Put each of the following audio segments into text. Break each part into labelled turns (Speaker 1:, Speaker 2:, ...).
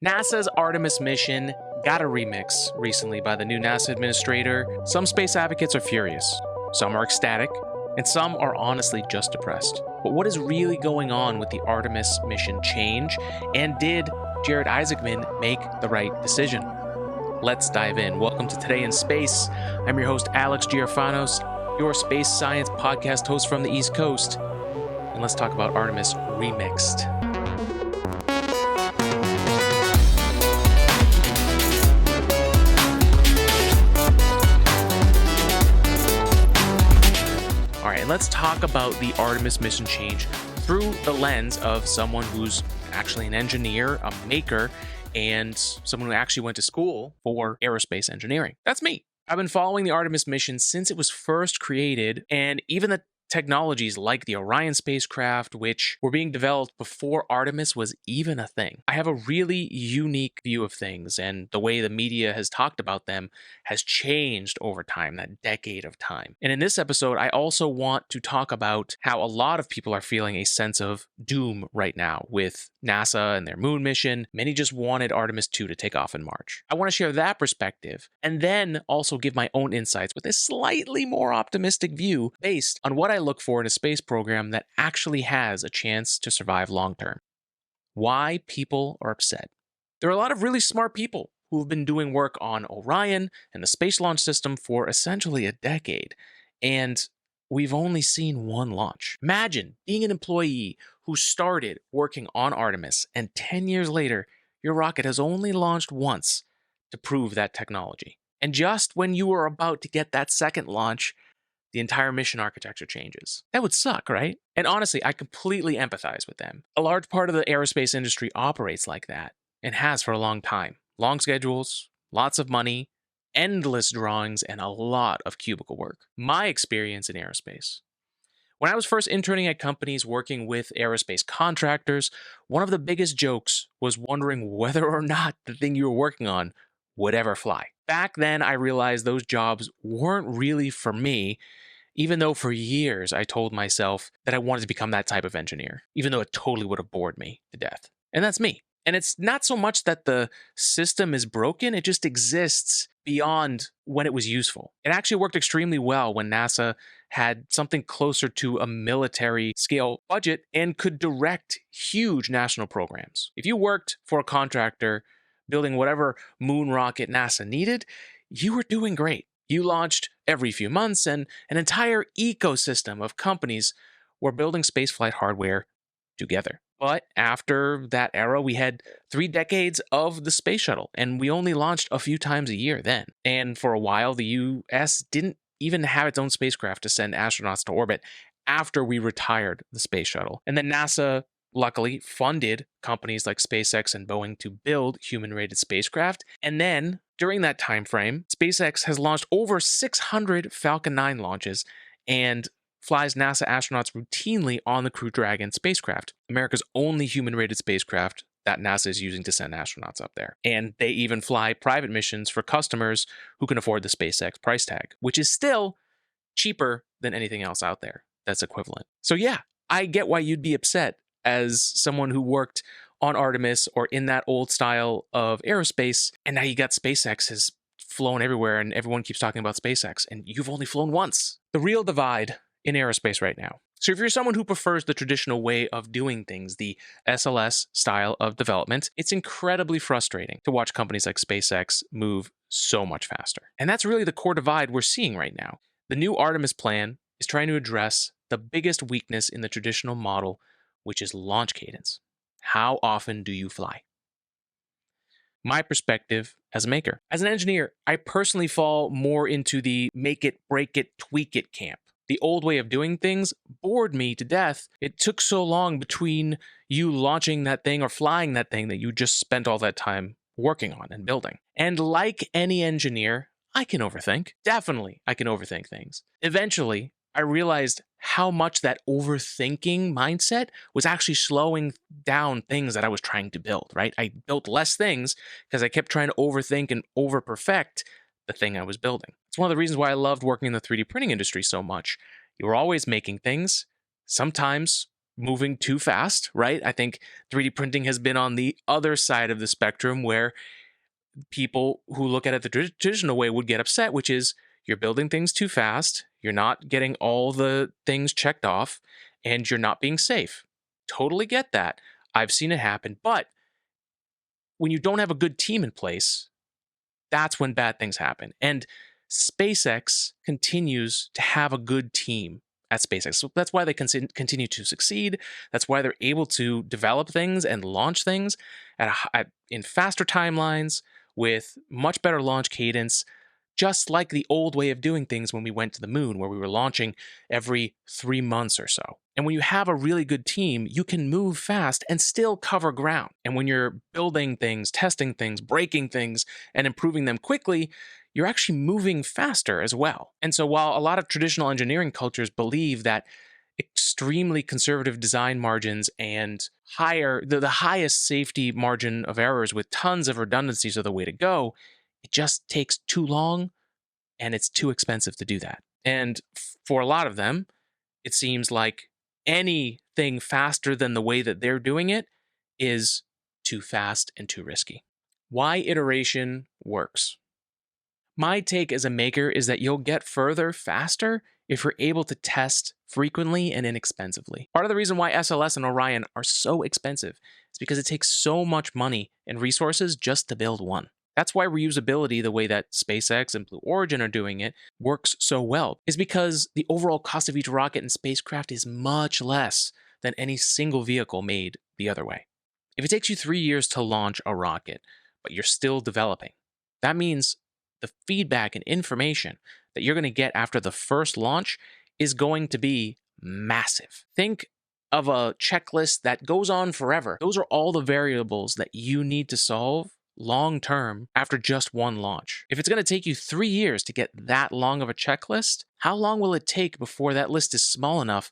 Speaker 1: NASA's Artemis mission got a remix recently by the new NASA administrator. Some space advocates are furious, some are ecstatic, and some are honestly just depressed. But what is really going on with the Artemis mission change? And did Jared Isaacman make the right decision? Let's dive in. Welcome to Today in Space. I'm your host, Alex Giarfanos, your space science podcast host from the East Coast. And let's talk about Artemis Remixed. Let's talk about the Artemis mission change through the lens of someone who's actually an engineer, a maker, and someone who actually went to school for aerospace engineering. That's me. I've been following the Artemis mission since it was first created, and even the technologies like the Orion spacecraft, which were being developed before Artemis was even a thing. I have a really unique view of things, and the way the media has talked about them has changed over time, that decade of time. And in this episode, I also want to talk about how a lot of people are feeling a sense of doom right now with NASA and their moon mission. Many just wanted Artemis II to take off in March. I want to share that perspective, and then also give my own insights with a slightly more optimistic view based on what I look for in a space program that actually has a chance to survive long term. Why people are upset. There are a lot of really smart people who have been doing work on Orion and the Space Launch System for essentially a decade, and we've only seen one launch. Imagine being an employee who started working on Artemis, and 10 years later, your rocket has only launched once to prove that technology. And just when you were about to get that second launch, the entire mission architecture changes. That would suck, right? And honestly, I completely empathize with them. A large part of the aerospace industry operates like that, and has for a long time. Long schedules, lots of money, endless drawings, and a lot of cubicle work. My experience in aerospace. When I was first interning at companies working with aerospace contractors, one of the biggest jokes was wondering whether or not the thing you were working on would ever fly. Back then, I realized those jobs weren't really for me, even though for years I told myself that I wanted to become that type of engineer, even though it totally would have bored me to death. And that's me. And it's not so much that the system is broken, it just exists beyond when it was useful. It actually worked extremely well when NASA had something closer to a military scale budget and could direct huge national programs. If you worked for a contractor building whatever moon rocket NASA needed, you were doing great. You launched every few months, and an entire ecosystem of companies were building spaceflight hardware together. But after that era, we had 3 decades of the space shuttle, and we only launched a few times a year then. And for a while, the US didn't even have its own spacecraft to send astronauts to orbit after we retired the space shuttle. And then NASA luckily funded companies like SpaceX and Boeing to build human-rated spacecraft. And then, during that time frame, SpaceX has launched over 600 Falcon 9 launches and flies NASA astronauts routinely on the Crew Dragon spacecraft, America's only human-rated spacecraft that NASA is using to send astronauts up there. And they even fly private missions for customers who can afford the SpaceX price tag, which is still cheaper than anything else out there that's equivalent. So yeah, I get why you'd be upset as someone who worked on Artemis or in that old style of aerospace, and now you got SpaceX has flown everywhere and everyone keeps talking about SpaceX, and you've only flown once. The real divide in aerospace right now. So if you're someone who prefers the traditional way of doing things, the SLS style of development, it's incredibly frustrating to watch companies like SpaceX move so much faster. And that's really the core divide we're seeing right now. The new Artemis plan is trying to address the biggest weakness in the traditional model, which is launch cadence. How often do you fly? My perspective as a maker. As an engineer, I personally fall more into the make it, break it, tweak it camp. The old way of doing things bored me to death. It took so long between you launching that thing or flying that thing that you just spent all that time working on and building. And like any engineer, I can overthink. Definitely, I can overthink things. Eventually, I realized how much that overthinking mindset was actually slowing down things that I was trying to build, right? I built less things because I kept trying to overthink and overperfect the thing I was building. It's one of the reasons why I loved working in the 3D printing industry so much. You were always making things, sometimes moving too fast, right? I think 3D printing has been on the other side of the spectrum where people who look at it the traditional way would get upset, which is you're building things too fast, you're not getting all the things checked off, and you're not being safe. Totally get that. I've seen it happen. But when you don't have a good team in place, that's when bad things happen. And SpaceX continues to have a good team at SpaceX. So that's why they continue to succeed. That's why they're able to develop things and launch things in faster timelines with much better launch cadence, just like the old way of doing things when we went to the moon, where we were launching every 3 months or so. And when you have a really good team, you can move fast and still cover ground. And when you're building things, testing things, breaking things, and improving them quickly, you're actually moving faster as well. And so while a lot of traditional engineering cultures believe that extremely conservative design margins and the highest safety margin of errors with tons of redundancies are the way to go, it just takes too long and it's too expensive to do that. And for a lot of them, it seems like anything faster than the way that they're doing it is too fast and too risky. Why iteration works. My take as a maker is that you'll get further faster if you're able to test frequently and inexpensively. Part of the reason why SLS and Orion are so expensive is because it takes so much money and resources just to build one. That's why reusability, the way that SpaceX and Blue Origin are doing it, works so well, is because the overall cost of each rocket and spacecraft is much less than any single vehicle made the other way. If it takes you 3 years to launch a rocket, but you're still developing, that means the feedback and information that you're going to get after the first launch is going to be massive. Think of a checklist that goes on forever. Those are all the variables that you need to solve long term after just one launch. If it's going to take you 3 years to get that long of a checklist, how long will it take before that list is small enough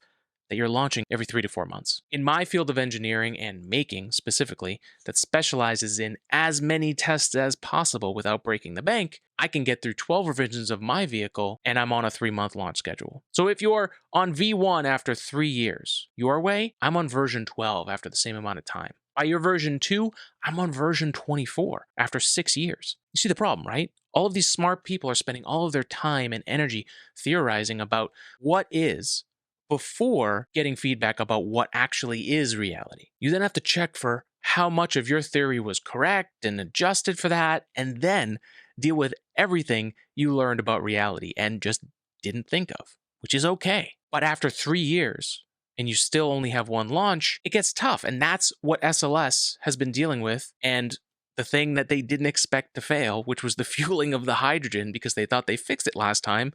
Speaker 1: that you're launching every 3 to 4 months? In my field of engineering and making specifically, that specializes in as many tests as possible without breaking the bank, I can get through 12 revisions of my vehicle and I'm on a 3-month launch schedule. So if you're on V1 after 3 years, your way, I'm on version 12 after the same amount of time. By your version 2, I'm on version 24 after 6 years. You see the problem, right? All of these smart people are spending all of their time and energy theorizing about what is before getting feedback about what actually is reality. You then have to check for how much of your theory was correct and adjusted for that, and then deal with everything you learned about reality and just didn't think of, which is okay. But after 3 years, and you still only have one launch, it gets tough. And that's what SLS has been dealing with. And the thing that they didn't expect to fail, which was the fueling of the hydrogen because they thought they fixed it last time,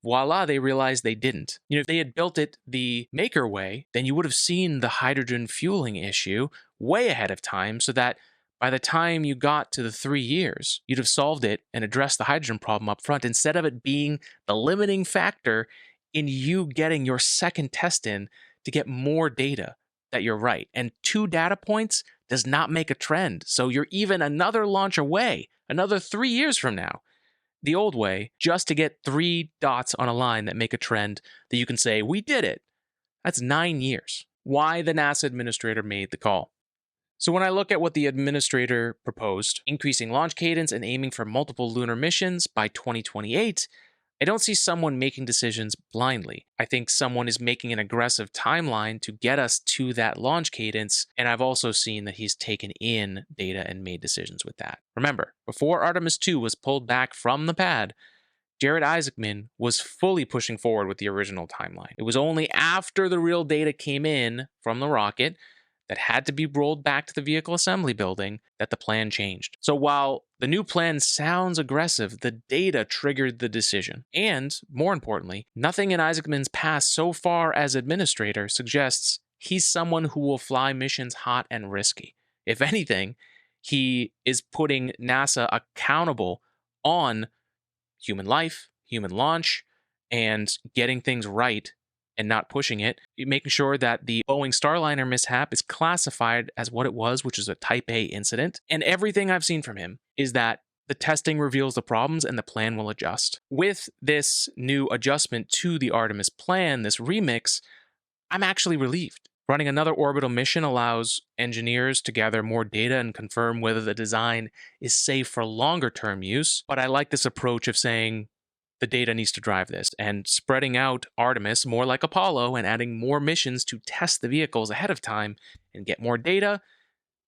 Speaker 1: voila, they realized they didn't. If they had built it the maker way, then you would have seen the hydrogen fueling issue way ahead of time so that by the time you got to the 3 years, you'd have solved it and addressed the hydrogen problem up front instead of it being the limiting factor in you getting your second test in to get more data that you're right. And 2 data points does not make a trend. So you're even another launch away, another 3 years from now, the old way, just to get 3 dots on a line that make a trend that you can say, we did it. That's 9 years. Why the NASA administrator made the call. So when I look at what the administrator proposed, increasing launch cadence and aiming for multiple lunar missions by 2028, I don't see someone making decisions blindly. I think someone is making an aggressive timeline to get us to that launch cadence, and I've also seen that he's taken in data and made decisions with that. Remember, before Artemis II was pulled back from the pad, Jared Isaacman was fully pushing forward with the original timeline. It was only after the real data came in from the rocket that had to be rolled back to the vehicle assembly building that the plan changed. So while the new plan sounds aggressive, the data triggered the decision. And, more importantly, nothing in Isaacman's past so far as administrator suggests he's someone who will fly missions hot and risky. If anything, he is putting NASA accountable on human life, human launch, and getting things right and not pushing it, making sure that the Boeing Starliner mishap is classified as what it was, which is a Type A incident. And everything I've seen from him is that the testing reveals the problems and the plan will adjust. With this new adjustment to the Artemis plan, this remix, I'm actually relieved. Running another orbital mission allows engineers to gather more data and confirm whether the design is safe for longer term use. But I like this approach of saying the data needs to drive this and spreading out Artemis more like Apollo and adding more missions to test the vehicles ahead of time and get more data.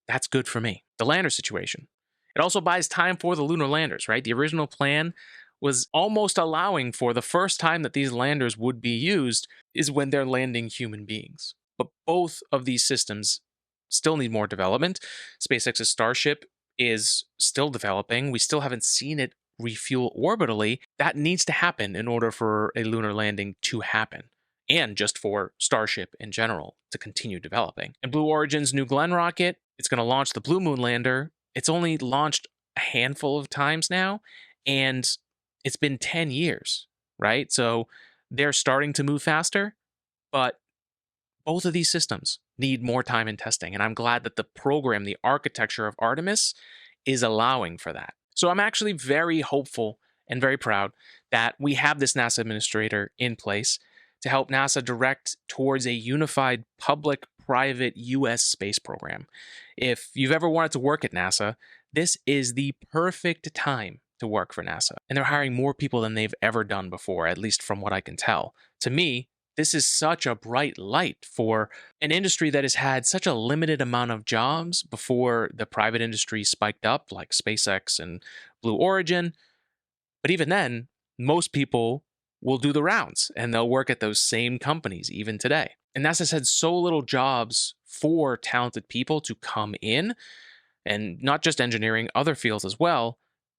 Speaker 1: That's good for me. The lander situation. It also buys time for the lunar landers, right? The original plan was almost allowing for the first time that these landers would be used is when they're landing human beings. But both of these systems still need more development. SpaceX's Starship is still developing. We still haven't seen it refuel orbitally. That needs to happen in order for a lunar landing to happen, and just for Starship in general to continue developing. And Blue Origin's New Glenn rocket, it's going to launch the Blue Moon lander. It's only launched a handful of times now, and it's been 10 years, right? So they're starting to move faster, but both of these systems need more time in testing. And I'm glad that the program, the architecture of Artemis, is allowing for that. So I'm actually very hopeful and very proud that we have this NASA administrator in place to help NASA direct towards a unified public-private U.S. space program. If you've ever wanted to work at NASA, this is the perfect time to work for NASA. And they're hiring more people than they've ever done before, at least from what I can tell. To me, this is such a bright light for an industry that has had such a limited amount of jobs before the private industry spiked up, like SpaceX and Blue Origin. But even then, most people will do the rounds and they'll work at those same companies even today. And NASA's had so little jobs for talented people to come in, and not just engineering, other fields as well.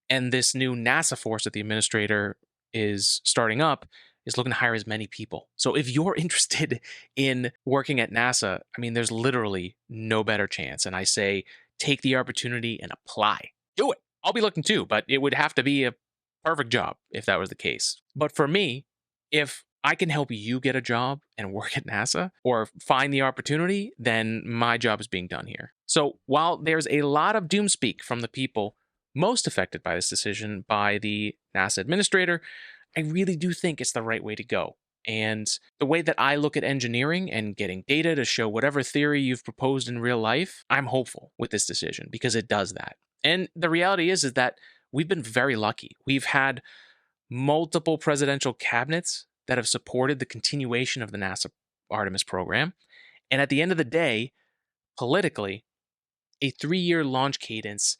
Speaker 1: And this new NASA force that the administrator is starting up is looking to hire as many people. So if you're interested in working at NASA, I mean, there's literally no better chance. And I say, take the opportunity and apply. Do it. I'll be looking too, but it would have to be a perfect job if that was the case. But for me, if I can help you get a job and work at NASA or find the opportunity, then my job is being done here. So while there's a lot of doomspeak from the people most affected by this decision by the NASA administrator, I really do think it's the right way to go. And the way that I look at engineering and getting data to show whatever theory you've proposed in real life, I'm hopeful with this decision because it does that. And the reality is that we've been very lucky. We've had multiple presidential cabinets that have supported the continuation of the NASA Artemis program. And at the end of the day, politically, a 3-year launch cadence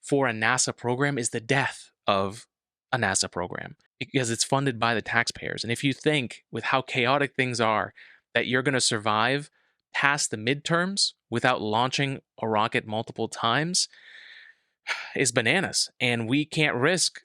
Speaker 1: for a NASA program is the death of a NASA program because it's funded by the taxpayers. And if you think with how chaotic things are that you're going to survive past the midterms without launching a rocket multiple times, is bananas. And we can't risk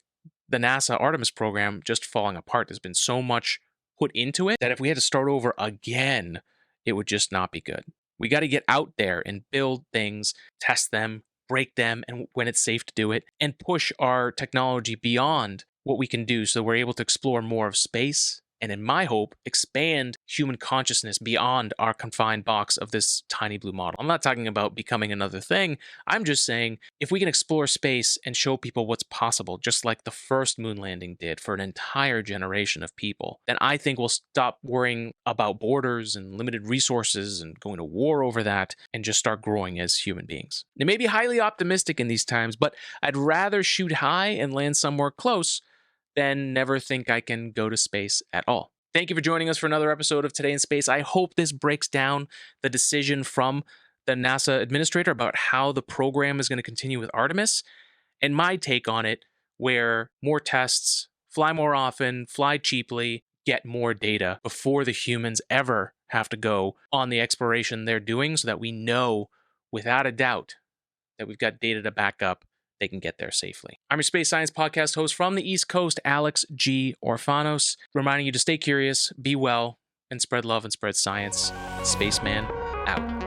Speaker 1: the NASA Artemis program just falling apart. There's been so much put into it that if we had to start over again, it would just not be good. We got to get out there and build things, test them, break them, and when it's safe to do it, and push our technology beyond what we can do so we're able to explore more of space and, in my hope, expand human consciousness beyond our confined box of this tiny blue model. I'm not talking about becoming another thing. I'm just saying if we can explore space and show people what's possible, just like the first moon landing did for an entire generation of people, then I think we'll stop worrying about borders and limited resources and going to war over that and just start growing as human beings. It may be highly optimistic in these times, but I'd rather shoot high and land somewhere close than never think I can go to space at all. Thank you for joining us for another episode of Today in Space. I hope this breaks down the decision from the NASA administrator about how the program is going to continue with Artemis and my take on it, where more tests, fly more often, fly cheaply, get more data before the humans ever have to go on the exploration they're doing so that we know without a doubt that we've got data to back up they can get there safely. I'm your Space Science Podcast host from the East Coast, Alex G. Orfanos, reminding you to stay curious, be well, and spread love and spread science. Spaceman out.